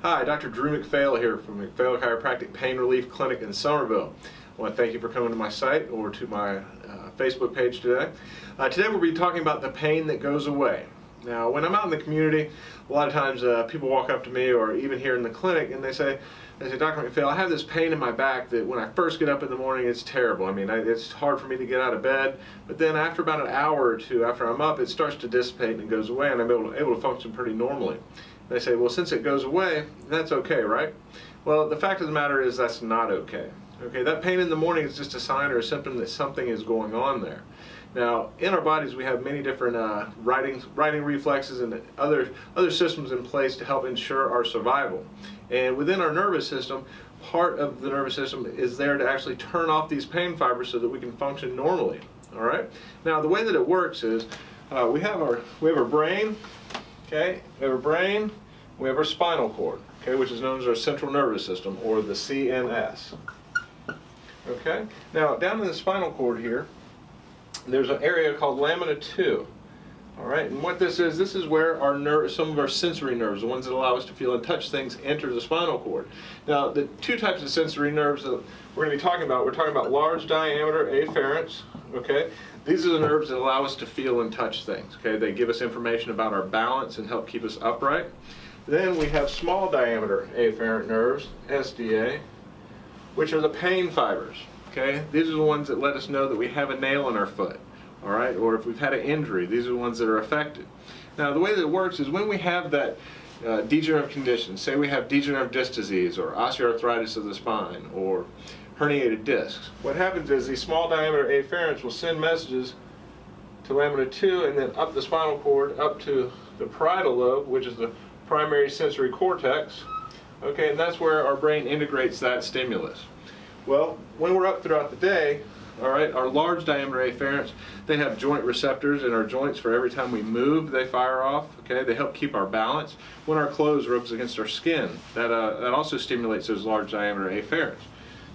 Hi, Dr. Drew McPhail here from McPhail Chiropractic Pain Relief Clinic in Somerville. I want to thank you for coming to my site or to my Facebook page today. Today we'll be talking about the pain that goes away. Now, when I'm out in the community, a lot of times people walk up to me, or even here in the clinic, and they say, Dr. McPhail, I have this pain in my back that when I first get up in the morning, it's terrible. I mean, it's hard for me to get out of bed, but then after about an hour or two after I'm up, it starts to dissipate and it goes away, and I'm able to function pretty normally. They say, well, since it goes away, that's okay, right? Well, the fact of the matter is that's not okay. Okay, that pain in the morning is just a sign or a symptom that something is going on there. Now, in our bodies, we have many different righting reflexes and other systems in place to help ensure our survival. And within our nervous system, part of the nervous system is there to actually turn off these pain fibers so that we can function normally. All right. Now, the way that it works is we have our brain. Okay, we have our brain. We have our spinal cord. Okay, which is known as our central nervous system, or the CNS. Okay. Now, down in the spinal cord here, there's an area called lamina 2. All right, and what this is where our some of our sensory nerves, the ones that allow us to feel and touch things, enter the spinal cord. Now, the two types of sensory nerves that we're going to be talking about, we're talking about large diameter afferents. Okay, these are the nerves that allow us to feel and touch things. Okay, they give us information about our balance and help keep us upright. Then we have small diameter afferent nerves, SDA, which are the pain fibers. Okay, these are the ones that let us know that we have a nail in our foot. All right, or if we've had an injury, these are the ones that are affected. Now, the way that it works is when we have that degenerative condition, say we have degenerative disc disease or osteoarthritis of the spine or herniated discs, what happens is these small diameter afferents will send messages to lamina 2 and then up the spinal cord, up to the parietal lobe, which is the primary sensory cortex. Okay, and that's where our brain integrates that stimulus. Well, when we're up throughout the day, all right, our large diameter afferents, they have joint receptors in our joints for every time we move, they fire off. Okay, they help keep our balance. When our clothes rubs against our skin, that also stimulates those large diameter afferents.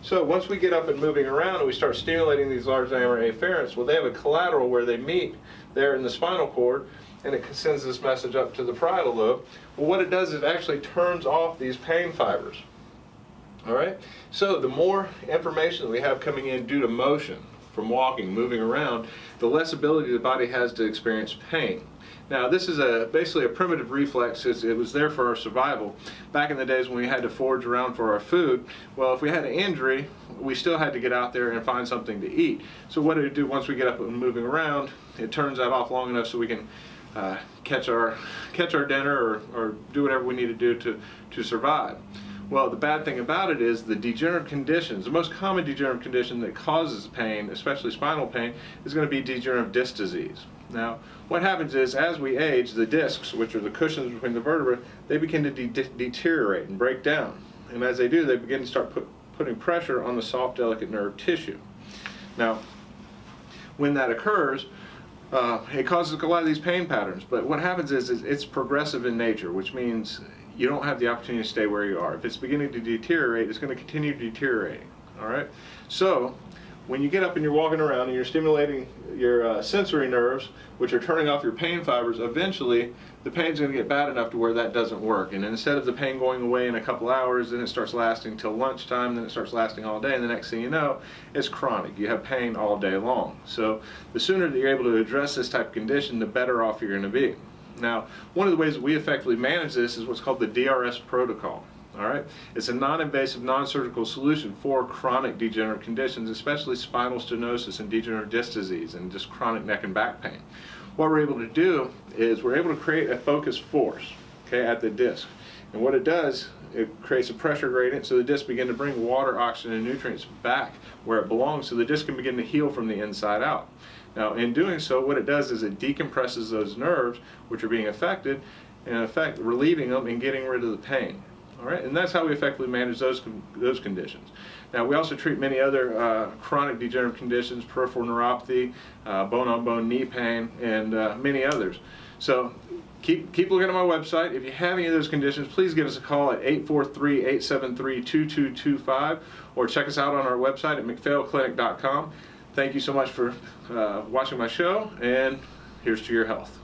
So once we get up and moving around and we start stimulating these large diameter afferents, well, they have a collateral where they meet there in the spinal cord, and it sends this message up to the parietal lobe. Well, what it does is it actually turns off these pain fibers. All right, so the more information that we have coming in due to motion, from walking, moving around, the less ability the body has to experience pain. Now, this is basically a primitive reflex. It was there for our survival. Back in the days when we had to forage around for our food, well, if we had an injury, we still had to get out there and find something to eat. So what did it do once we get up and moving around? It turns that off long enough so we can catch our dinner or do whatever we need to do to survive. Well, the bad thing about it is the degenerative conditions, the most common degenerative condition that causes pain, especially spinal pain, is going to be degenerative disc disease. Now, what happens is as we age, the discs, which are the cushions between the vertebrae, they begin to deteriorate and break down. And as they do, they begin to start putting pressure on the soft, delicate nerve tissue. Now, when that occurs, it causes a lot of these pain patterns. But what happens is it's progressive in nature, which means you don't have the opportunity to stay where you are. If it's beginning to deteriorate, it's going to continue deteriorating. All right. So when you get up and you're walking around and you're stimulating your sensory nerves, which are turning off your pain fibers, eventually the pain's going to get bad enough to where that doesn't work. And instead of the pain going away in a couple hours, then it starts lasting till lunchtime, then it starts lasting all day, and the next thing you know, it's chronic. You have pain all day long. So the sooner that you're able to address this type of condition, the better off you're going to be. Now, one of the ways that we effectively manage this is what's called the DRS protocol. All right, it's a non-invasive, non-surgical solution for chronic degenerative conditions, especially spinal stenosis and degenerative disc disease and just chronic neck and back pain. What we're able to do is we're able to create a focused force, okay, at the disc. And what it does, it creates a pressure gradient so the disc begin to bring water, oxygen, and nutrients back where it belongs so the disc can begin to heal from the inside out. Now, in doing so, what it does is it decompresses those nerves which are being affected, and in effect relieving them and getting rid of the pain. All right, and that's how we effectively manage those conditions. Now, we also treat many other chronic degenerative conditions, peripheral neuropathy, bone-on-bone knee pain, and many others. So keep looking at my website. If you have any of those conditions, please give us a call at 843-873-2225 or check us out on our website at McPhailClinic.com. Thank you so much for watching my show, and here's to your health.